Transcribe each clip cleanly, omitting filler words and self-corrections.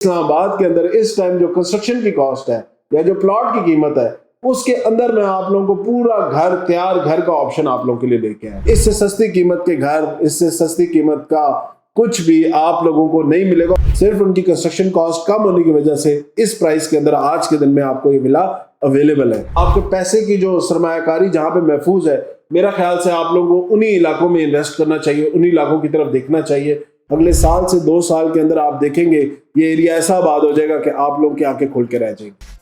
इस्लामाबाद के अंदर इस टाइम जो कंस्ट्रक्शन की कॉस्ट है या जो प्लॉट की कीमत है उसके अंदर मैं आप लोगों को पूरा घर तैयार घर का ऑप्शन आप लोगों के लिए लेके आया। इससे सस्ती कीमत के घर, इससे सस्ती कीमत का कुछ भी आप लोगों को नहीं मिलेगा। सिर्फ उनकी कंस्ट्रक्शन कॉस्ट कम होने की वजह से इस प्राइस के अंदर आज के दिन में आपको ये विला अवेलेबल है। आपके पैसे की जो सरमायाकारी जहां पे महफूज है, मेरा ख्याल से आप लोगों को उन्हीं इलाकों में इन्वेस्ट करना चाहिए, उन्हीं इलाकों की तरफ देखना चाहिए। अगले साल से 2 साल के अंदर आप देखेंगे ये एरिया ऐसा आबाद हो जाएगा कि आप लोग की आंखें खुल के रह जाएंगी।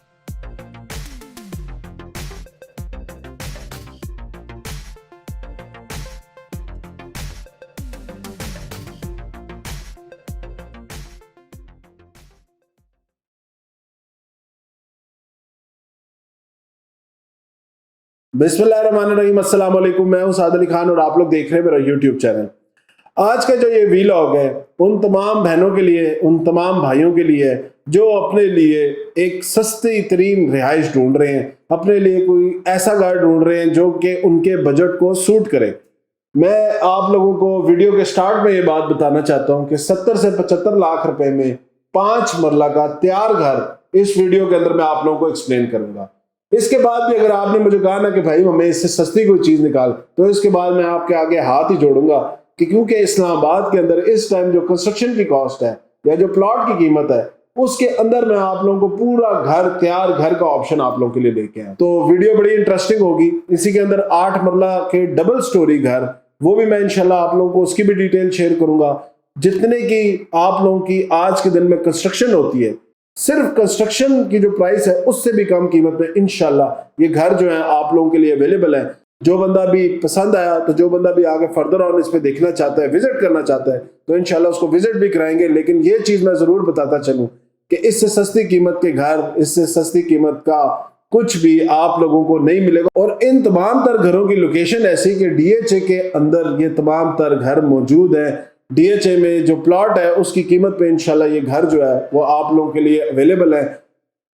बिस्मिल्लाहिर्रहमानिर्रहीम, अस्सलाम वालेकुम। मैं हूं साद अली खान और आप लोग देख रहे हैं मेरा यूट्यूब चैनल। आज का जो ये वीलॉग है उन तमाम बहनों के लिए, उन तमाम भाइयों के लिए जो अपने लिए एक सस्ती तरीन रिहाइश ढूंढ रहे हैं, अपने लिए कोई ऐसा घर ढूंढ रहे हैं जो कि उनके बजट को सूट करे। मैं आप लोगों को वीडियो के स्टार्ट में ये बात बताना चाहता हूं कि 70 से 75 लाख रुपए में 5 मरला का तैयार घर इस वीडियो के अंदर मैं आप लोगों को एक्सप्लेन करूंगा। इसके बाद भी अगर आपने मुझे कहा ना कि भाई हमें इससे सस्ती कोई चीज निकाल, तो इसके बाद मैं आपके आगे हाथ ही जोड़ूंगा कि क्योंकि इस्लामाबाद के अंदर इस टाइम जो कंस्ट्रक्शन की कॉस्ट है या जो प्लॉट की कीमत है उसके अंदर मैं आप लोगों को पूरा घर तैयार घर का ऑप्शन आप लोगों के लिए लेके आया। तो वीडियो बड़ी इंटरेस्टिंग होगी। इसी के अंदर 8 मरला के डबल स्टोरी घर, वो भी मैं इंशाल्लाह आप लोगों को उसकी भी डिटेल शेयर करूंगा। जितने की आप लोगों की आज के दिन में कंस्ट्रक्शन होती है, सिर्फ कंस्ट्रक्शन की जो प्राइस है उससे भी कम कीमत में इंशाल्लाह ये घर जो है आप लोगों के लिए अवेलेबल है। जो बंदा भी पसंद आया, तो जो बंदा भी आगे फर्दर ऑन इस पे देखना चाहता है, विजिट करना चाहता है, तो इंशाल्लाह उसको विजिट भी कराएंगे। लेकिन ये चीज मैं जरूर बताता चलूं कि इससे सस्ती कीमत के घर, इससे सस्ती कीमत का कुछ भी आप लोगों को नहीं मिलेगा। और इन तमाम तर घरों की लोकेशन ऐसी कि डीएचए के अंदर ये तमाम तर घर मौजूद है। डीएचए में जो प्लॉट है उसकी कीमत पे इंशाल्लाह ये घर जो है वो आप लोगों के लिए अवेलेबल है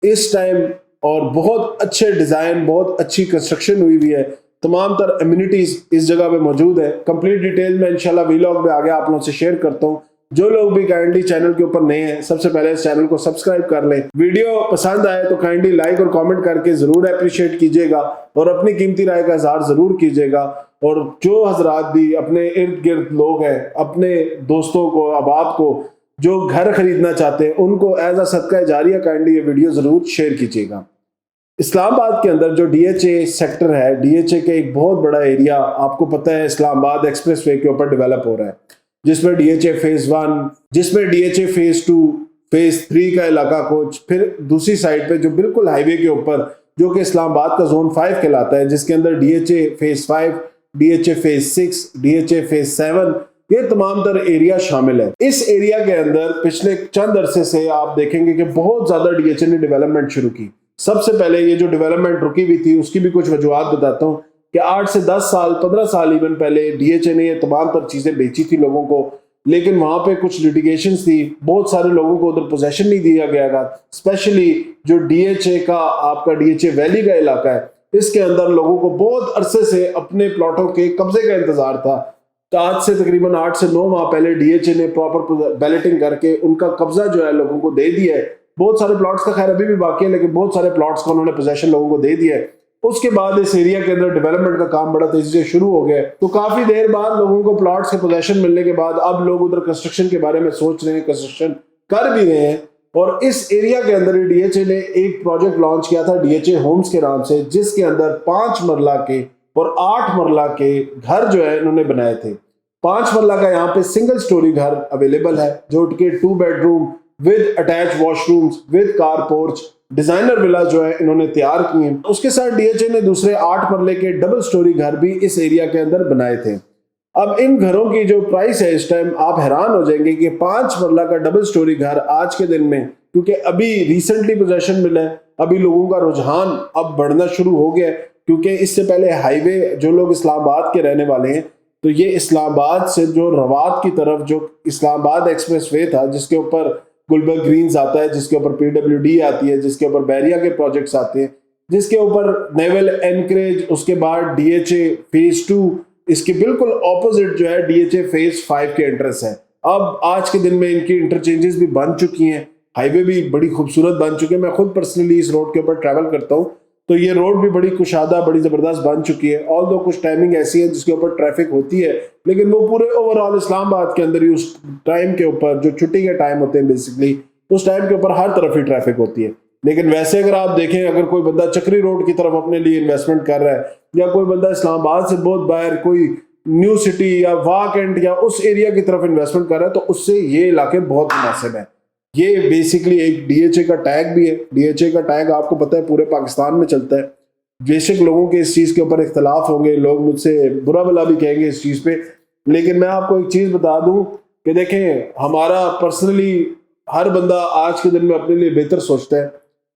इस टाइम। और बहुत अच्छे डिजाइन, बहुत अच्छी कंस्ट्रक्शन हुई है, तमाम तर एम्यूनिटीज इस जगह पे मौजूद है। कंप्लीट डिटेल में इंशाल्लाह वीलॉग में आगे आप लोगों से शेयर करता हूँ। जो लोग भी काइंडली चैनल के ऊपर नए हैं, सबसे पहले इस चैनल को सब्सक्राइब कर लें। वीडियो पसंद आए तो काइंडली लाइक और कमेंट करके जरूर अप्रिशिएट कीजिएगा और अपनी कीमती राय का इजहार जरूर कीजिएगा। और जो हजरात भी अपने इर्द गिर्द लोग हैं, अपने दोस्तों को, अहबाब को जो घर खरीदना चाहते हैं, उनको एज अ सदका जारिया काइंडली ये वीडियो जरूर शेयर कीजिएगा। इस्लामाबाद के अंदर जो डीएचए सेक्टर है, डीएचए के एक बहुत बड़ा एरिया आपको पता है इस्लामाबाद एक्सप्रेसवे के ऊपर डेवलप हो रहा है, जिसमें डीएचए फेज 1, जिसमें डीएचए फेज 2, फेज 3 का इलाका कुछ, फिर दूसरी साइड पे जो बिल्कुल हाईवे के ऊपर जो कि इस्लामाबाद का जोन 5 कहलाता है, जिसके अंदर DHA phase 5, DHA phase 6, DHA phase 7 ये तमाम तर एरिया शामिल है। इस एरिया के अंदर पिछले चंद अरसे से आप देखेंगे कि बहुत ज्यादा डीएचए ने डेवलपमेंट शुरू की। सबसे पहले ये जो डेवलपमेंट रुकी हुई थी उसकी भी कुछ वजूहत बताता हूँ कि 8 से 10 साल, 15 साल इवन पहले डीएचए ने ये तमाम तर चीजें बेची थी लोगों को, लेकिन वहां पे कुछ लिटिगेशंस थी, बहुत सारे लोगों को उधर पोजेशन नहीं दिया गया था। स्पेशली जो डीएचए का आपका डीएचए वैली का इलाका है, इसके अंदर लोगों को बहुत अरसे से अपने प्लॉटों के कब्जे का इंतजार था। तो आज से तकरीबन 8 से 9 माह पहले डीएचए ने प्रॉपर बैलेटिंग करके उनका कब्जा जो है लोगों को दे दिया है। बहुत सारे प्लॉट्स का खैर अभी भी बाकी है, लेकिन बहुत सारे प्लॉट्स का उन्होंने पोजेशन लोगों को दे दिया है। उसके बाद इस एरिया के अंदर डेवलपमेंट का काम बड़ा तेजी से शुरू हो गया। तो काफी देर बाद लोगों को प्लॉट्स के पोजेशन मिलने के बाद अब लोग उधर कंस्ट्रक्शन के बारे में सोच रहे हैं, कंस्ट्रक्शन कर भी रहे हैं। और इस एरिया के अंदर डीएचए ने एक प्रोजेक्ट लॉन्च किया था डीएचए होम्स के नाम से, जिसके अंदर 5 मरला के और 8 मरला के घर जो है इन्होंने बनाए थे। 5 मरला का यहाँ पे सिंगल स्टोरी घर अवेलेबल है जो कि 2 bedroom with attach washrooms with car porch designer villa जो है इन्होंने तैयार किए। उसके साथ डीएचए ने दूसरे 8 मरले के डबल स्टोरी घर भी इस एरिया के अंदर बनाए थे। अब इन घरों की जो प्राइस है इस टाइम आप हैरान हो जाएंगे कि 5 मरला का डबल स्टोरी घर आज के दिन में, क्योंकि अभी रिसेंटली पोजेशन मिला है, अभी लोगों का रुझान अब बढ़ना शुरू हो गया है। क्योंकि इससे पहले हाईवे, जो लोग इस्लामाबाद के रहने वाले हैं, तो ये इस्लामाबाद से जो रवात की तरफ जो इस्लामाबाद एक्सप्रेस वे था, जिसके ऊपर गुलबर्ग ग्रीन्स आता है, जिसके ऊपर पीडब्ल्यूडी आती है, जिसके ऊपर बैरिया के प्रोजेक्ट्स आते हैं, जिसके ऊपर नेवल एनकरेज, उसके बाद डीएचए फेज 2, इसके बिल्कुल ऑपोजिट जो है डीएचए फेज 5 के एंट्रेंस है। अब आज के दिन में इनकी इंटरचेंजेस भी बन चुकी हैं। हाईवे भी बड़ी खूबसूरत बन चुकी है। मैं खुद पर्सनली इस रोड के ऊपर ट्रैवल करता हूँ, तो ये रोड भी बड़ी कुशादा, बड़ी ज़बरदस्त बन चुकी है। ऑल दो कुछ टाइमिंग ऐसी है जिसके ऊपर ट्रैफिक होती है, लेकिन वो पूरे ओवरऑल इस्लामाबाद के अंदर ही उस टाइम के ऊपर, जो छुट्टी के टाइम होते हैं बेसिकली, उस टाइम के ऊपर हर तरफ ही ट्रैफिक होती है। लेकिन वैसे अगर आप देखें, अगर कोई बंदा चक्री रोड की तरफ अपने लिए इन्वेस्टमेंट कर रहा है, या कोई बंदा इस्लामाबाद से बहुत बाहर कोई न्यू सिटी या वाक एंड या उस एरिया की तरफ इन्वेस्टमेंट कर रहा है, तो उससे ये इलाके बहुत मुनासिब है। ये बेसिकली एक डीएचए का टैग भी है। डीएचए का टैग आपको पता है पूरे पाकिस्तान में चलता है। बेशक लोगों के इस चीज़ के ऊपर इख्तलाफ होंगे, लोग मुझसे बुरा भला भी कहेंगे इस चीज़ पे, लेकिन मैं आपको एक चीज़ बता दूं कि देखें, हमारा पर्सनली हर बंदा आज के दिन में अपने लिए बेहतर सोचता है।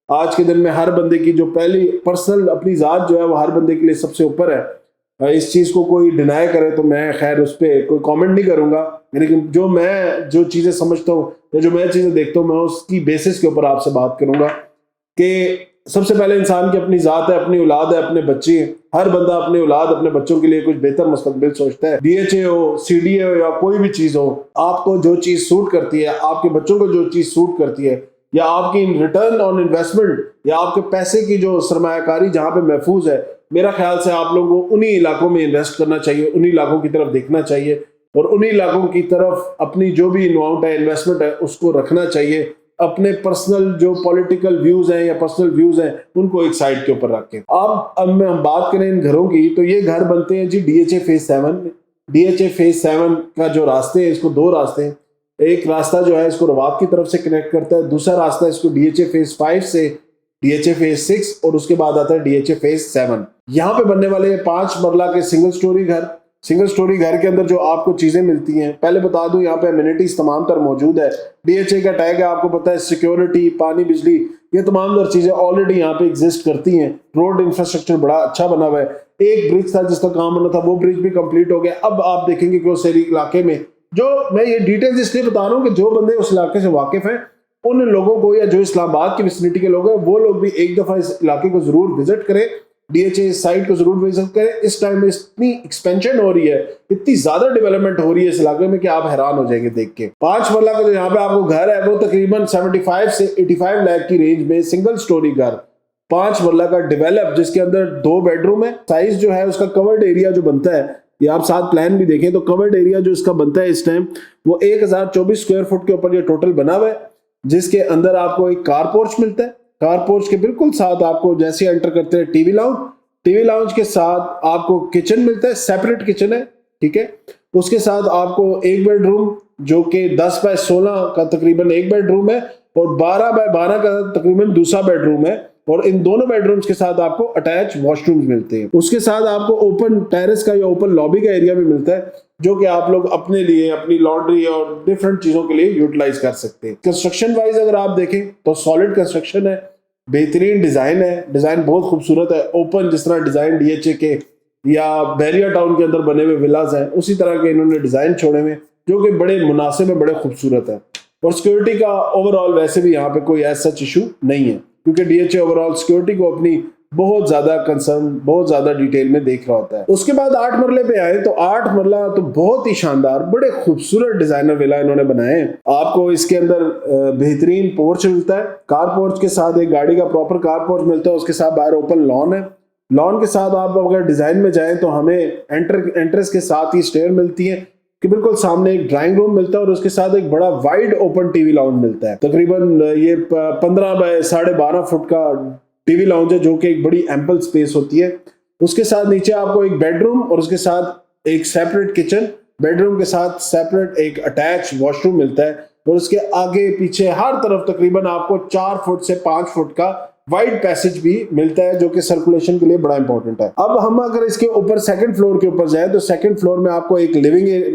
आज के दिन में हर बंदे की जो पहली पर्सनल अपनी ज़ात जो है वो हर बंदे के लिए सबसे ऊपर है। इस चीज़ को कोई डिनाई करे तो मैं खैर उस पर कोई कमेंट नहीं करूँगा, लेकिन जो चीज़ें समझता हूँ या जो मैं चीज़ें देखता हूँ, मैं उसकी बेसिस के ऊपर आपसे बात करूँगा कि सबसे पहले इंसान की अपनी ज़ात है, अपनी औलाद है, अपने बच्चे हैं। हर बंदा अपनी औलाद, अपने बच्चों के लिए कुछ बेहतर मुस्तकबिल सोचता है। डीएचए हो, सीडीए हो या कोई भी चीज़ हो, आपको जो चीज़ सूट करती है, आपके बच्चों को जो चीज़ सूट करती है, या आपकी रिटर्न ऑन इन्वेस्टमेंट या आपके पैसे की जो सरमायाकारी जहाँ पे महफूज है, मेरा ख्याल से आप लोगों को उन्हीं इलाकों में इन्वेस्ट करना चाहिए, उन्हीं इलाकों की तरफ देखना चाहिए और उन्हीं इलाकों की तरफ अपनी जो भी अमाउंट है, इन्वेस्टमेंट है, उसको रखना चाहिए। अपने पर्सनल जो पॉलिटिकल व्यूज हैं या पर्सनल व्यूज हैं, उनको एक साइड के ऊपर रख के अब हम बात करें इन घरों की, तो ये घर बनते हैं जी डीएचए फेज 7। डीएचए फेज 7 का जो रास्ते हैं, इसको दो रास्ते हैं। एक रास्ता जो है इसको रवाब की तरफ से कनेक्ट करता है, दूसरा रास्ता इसको डीएचए फेज 5 से डीएचए फेज 6 और उसके बाद आता है डीएचए फेज 7। यहाँ पे बनने वाले 5 मरला के सिंगल स्टोरी घर के अंदर जो आपको चीजें मिलती हैं, पहले बता दूं यहाँ पे एमिनिटीज तमाम तर मौजूद है। डीएचए का टैग है, आपको पता है सिक्योरिटी, पानी, बिजली, ये तमाम तर चीजें ऑलरेडी यहाँ पे एग्जिस्ट करती हैं। रोड इंफ्रास्ट्रक्चर बड़ा अच्छा बना हुआ है। एक ब्रिज था जिसका काम होना था, वो ब्रिज भी कंप्लीट हो गया। अब आप देखेंगे कि उस इलाके में, जो मैं ये डिटेल्स इसलिए बता रहा हूँ कि जो बंदे उस इलाके से वाकिफ हैं, उन लोगों को, या जो इस्लामाबाद की विसिनिटी के लोग हैं, वो लोग भी एक दफा इस इलाके को जरूर विजिट करें, डीएचए साइट को जरूर विजिट करें। इस टाइम में इतनी एक्सपेंशन हो रही है, इतनी ज्यादा डेवलपमेंट हो रही है इस इलाके में कि आप हैरान हो जाएंगे देख के। 5 मरला का जो यहाँ पे आपको घर है, वो तकरीबन 75 से 85 लाख की रेंज में सिंगल स्टोरी घर, 5 मरला का डेवलप, जिसके अंदर 2 बेडरूम है। साइज जो है उसका कवर्ड एरिया जो बनता है, ये आप साथ प्लान भी देखें तो कवर्ड एरिया जो इसका बनता है इस टाइम, वो 1024 स्क्वायर फुट के ऊपर ये टोटल बना हुआ है, जिसके अंदर आपको एक कार पोर्च मिलता है। कार पोर्च के बिल्कुल साथ आपको जैसे एंटर करते हैं टीवी लाउंज के साथ आपको किचन मिलता है, सेपरेट किचन है, ठीक है। उसके साथ आपको एक बेडरूम जो कि 10 बाय 16 का तकरीबन एक बेडरूम है और 12 बाय 12 का तकरीबन दूसरा बेडरूम है, और इन दोनों बेडरूम्स के साथ आपको अटैच वॉशरूम्स मिलते हैं। उसके साथ आपको ओपन टेरेस का या ओपन लॉबी का एरिया भी मिलता है, जो कि आप लोग अपने लिए, अपनी लॉन्ड्री और डिफरेंट चीजों के लिए यूटिलाइज कर सकते हैं। कंस्ट्रक्शन वाइज अगर आप देखें तो सॉलिड कंस्ट्रक्शन है, बेहतरीन डिजाइन है, डिजाइन बहुत खूबसूरत है। ओपन जिस तरह डिजाइन डीएचए के या बैरिया टाउन के अंदर बने हुए विलाज हैं, उसी तरह के इन्होंने डिजाइन छोड़े हुए, जो कि बड़े मुनासिब है, बड़े खूबसूरत है। और सिक्योरिटी का ओवरऑल वैसे भी यहाँ पे कोई ऐसा सच इशू नहीं है, क्योंकि डीएचए ओवरऑल सिक्योरिटी को अपनी बहुत ज्यादा कंसर्न, बहुत ज्यादा डिटेल में देख रहा होता है। उसके बाद 8 मरले पे आए तो 8 मरला तो बहुत ही शानदार, बड़े खूबसूरत डिजाइनर विला इन्होंने बनाए हैं। आपको इसके अंदर बेहतरीन पोर्च मिलता है, कार पोर्च के साथ एक गाड़ी का प्रॉपर कार पोर्च मिलता है। उसके साथ बाहर ओपन लॉन है। लॉन के साथ आप अगर डिजाइन में जाएं तो हमें एंट्रेंस के साथ ही स्टेयर मिलती है कि बिल्कुल सामने एक ड्राइंग रूम मिलता है और उसके साथ एक बड़ा वाइड ओपन टीवी लाउंज मिलता है। तकरीबन ये 15 बाय 12.5 फुट का टीवी लाउंज है, जो कि एक बड़ी एम्पल स्पेस होती है। उसके साथ नीचे आपको एक बेडरूम और उसके साथ एक सेपरेट किचन, बेडरूम के साथ सेपरेट एक अटैच वॉशरूम मिलता है, और उसके आगे पीछे हर तरफ तकरीबन आपको 4 फुट से 5 फुट का वाइड पैसेज भी मिलता है, जो कि सर्कुलेशन के लिए बड़ा इंपॉर्टेंट है। अब हम अगर इसके ऊपर सेकंड फ्लोर के ऊपर जाए तो सेकंड फ्लोर में आपको एक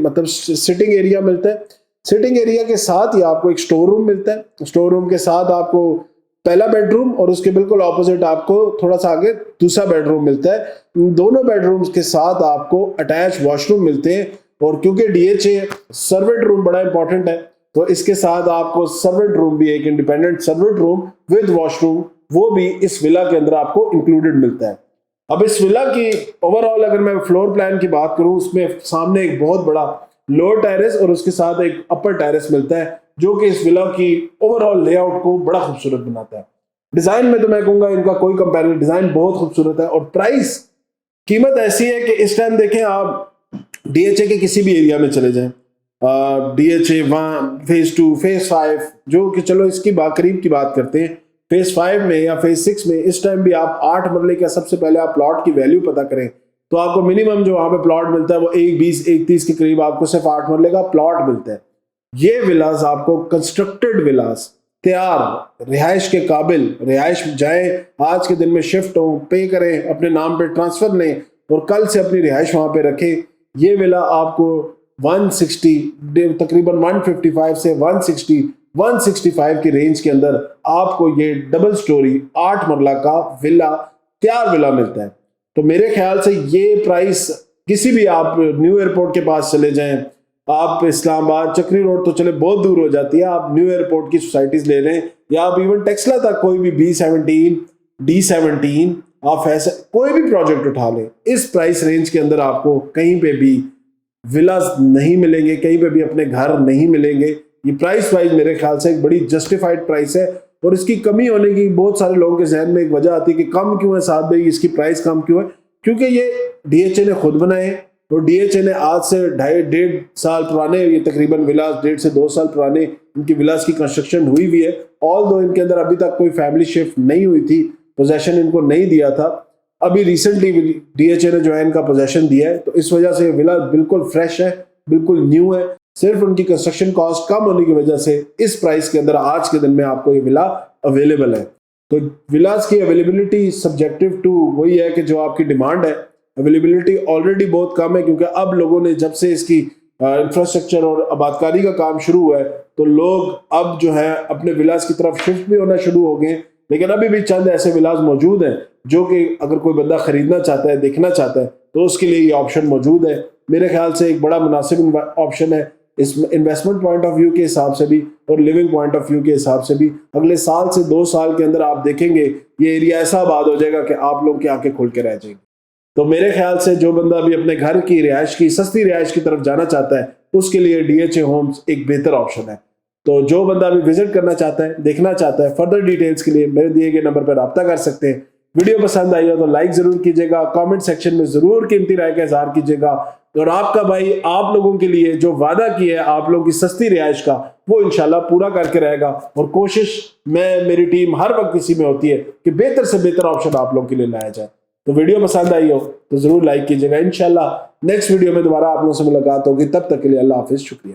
मतलब सिटिंग एरिया मिलता है। सिटिंग एरिया के साथ ही आपको एक स्टोर रूम मिलता है। स्टोर रूम के साथ आपको पहला बेडरूम और उसके बिल्कुल ऑपोजिट आपको थोड़ा सा आगे दूसरा बेडरूम मिलता है। दोनों बेडरूम्स के साथ आपको अटैच वॉशरूम मिलते हैं, और क्योंकि डीएचए सर्वेंट रूम बड़ा इंपॉर्टेंट है, तो इसके साथ आपको सर्वेंट रूम भी, एक independent servant room with washroom, वो भी इस विला के अंदर आपको इंक्लूडेड मिलता है। अब इस विला की ओवरऑल अगर मैं फ्लोर प्लान की बात करूं, उसमें सामने एक बहुत बड़ा लोअर टेरेस और उसके साथ एक अपर टेरेस मिलता है, जो कि इस विला की ओवरऑल लेआउट को बड़ा खूबसूरत बनाता है। डिजाइन में तो मैं कहूंगा इनका कोई कंपैरिजन, डिजाइन बहुत खूबसूरत है। और प्राइस, कीमत ऐसी है कि इस टाइम देखें आप डीएचए के किसी भी एरिया में चले जाएं, डीएचए 1, फेज 2, फेज 5, जो कि चलो इसकी करीब की बात करते हैं, फेज 5 में या फेज 6 में इस टाइम भी आप 8 मरले का सबसे पहले आप प्लॉट की वैल्यू पता करें तो आपको मिनिमम जो वहां पे प्लॉट मिलता है वो 1.20-1.30 के करीब आपको सिर्फ 8 मरले का प्लॉट मिलता है। ये विलास आपको कंस्ट्रक्टेड विलास, तैयार रिहाइश के काबिल, रिहाइश जाए आज के दिन में शिफ्ट हो, पे करें, अपने नाम पे ट्रांसफर लें और कल से अपनी रिहाइश वहां पे रखें। ये विला आपको 160 तकरीबन 155 से 165 की रेंज के अंदर आपको ये डबल स्टोरी 8 मरला का विला, तैयार विला मिलता है। तो मेरे ख्याल से ये प्राइस किसी भी, आप न्यू एयरपोर्ट के पास चले जाएं, आप इस्लामाबाद चक्री रोड तो चले बहुत दूर हो जाती है, आप न्यू एयरपोर्ट की सोसाइटीज ले लें या आप इवन टेक्सला तक कोई भी B17, D17, आप ऐसे कोई भी प्रोजेक्ट उठा लें, इस प्राइस रेंज के अंदर आपको कहीं पे भी विलास नहीं मिलेंगे, कहीं पे भी अपने घर नहीं मिलेंगे। ये प्राइस वाइज मेरे ख्याल से एक बड़ी जस्टिफाइड प्राइस है। और इसकी कमी होने की बहुत सारे लोगों के जहन में एक वजह आती है कि कम क्यों है साथ भाई, इसकी प्राइस कम क्यों है, क्योंकि ये डीएचए ने खुद बनाए और डीएचए ने आज से 2.5 साल पुराने, ये तकरीबन विलास 1.5 से 2 साल पुराने इनकी विलास की कंस्ट्रक्शन हुई हुई है। ऑल दो इनके अंदर अभी तक कोई फैमिली शिफ्ट नहीं हुई थी, पोजेशन इनको नहीं दिया था, अभी रिसेंटली डीएचए ने जो है इनका पोजेशन दिया है। तो इस वजह से विला बिल्कुल फ्रेश है, बिल्कुल न्यू है। सिर्फ उनकी कंस्ट्रक्शन कॉस्ट कम होने की वजह से इस प्राइस के अंदर आज के दिन में आपको ये विला अवेलेबल है। तो विलास की अवेलेबिलिटी सब्जेक्टिव टू वही है कि जो आपकी डिमांड है, अवेलेबिलिटी ऑलरेडी बहुत कम है, क्योंकि अब लोगों ने जब से इसकी इंफ्रास्ट्रक्चर और आबादकारी का काम शुरू हुआ है तो लोग अब जो है अपने विलास की तरफ शिफ्ट भी होना शुरू हो गए। लेकिन अभी भी चंद ऐसे विलास मौजूद हैं जो कि अगर कोई बंदा खरीदना चाहता है, देखना चाहता है, तो उसके लिए ये ऑप्शन मौजूद है। मेरे ख्याल से एक बड़ा मुनासिब ऑप्शन है इस इन्वेस्टमेंट पॉइंट ऑफ व्यू के हिसाब से भी और लिविंग पॉइंट ऑफ व्यू के हिसाब से भी। अगले साल से 2 साल के अंदर आप देखेंगे ये एरिया ऐसा आबाद हो जाएगा कि आप लोग की आंखें खुल के रह जाएंगी। तो मेरे ख्याल से जो बंदा भी अपने घर की रिहाइश की, सस्ती रिहाइश की तरफ जाना चाहता है, उसके लिए डीएचए होम्स एक बेहतर ऑप्शन है। तो जो बंदा भी विजिट करना चाहता है, देखना चाहता है, फर्दर डिटेल्स के लिए मेरे दिए गए नंबर पर रब्ता कर सकते हैं। वीडियो पसंद आई हो तो लाइक जरूर कीजिएगा, कमेंट सेक्शन में जरूर कीमती राय का इजहार कीजिएगा। और आपका भाई आप लोगों के लिए जो वादा किया है आप लोगों की सस्ती रिहाइश का, वो इंशाल्लाह पूरा करके रहेगा। और कोशिश मेरी टीम हर वक्त इसी में होती है कि बेहतर से बेहतर ऑप्शन आप लोगों के लिए लाया जाए। तो वीडियो पसंद आई हो तो जरूर लाइक कीजिएगा। इंशाल्लाह नेक्स्ट वीडियो में दोबारा आप लोगों से मुलाकात होगी, तब तक के लिए अल्लाह हाफिज, शुक्रिया।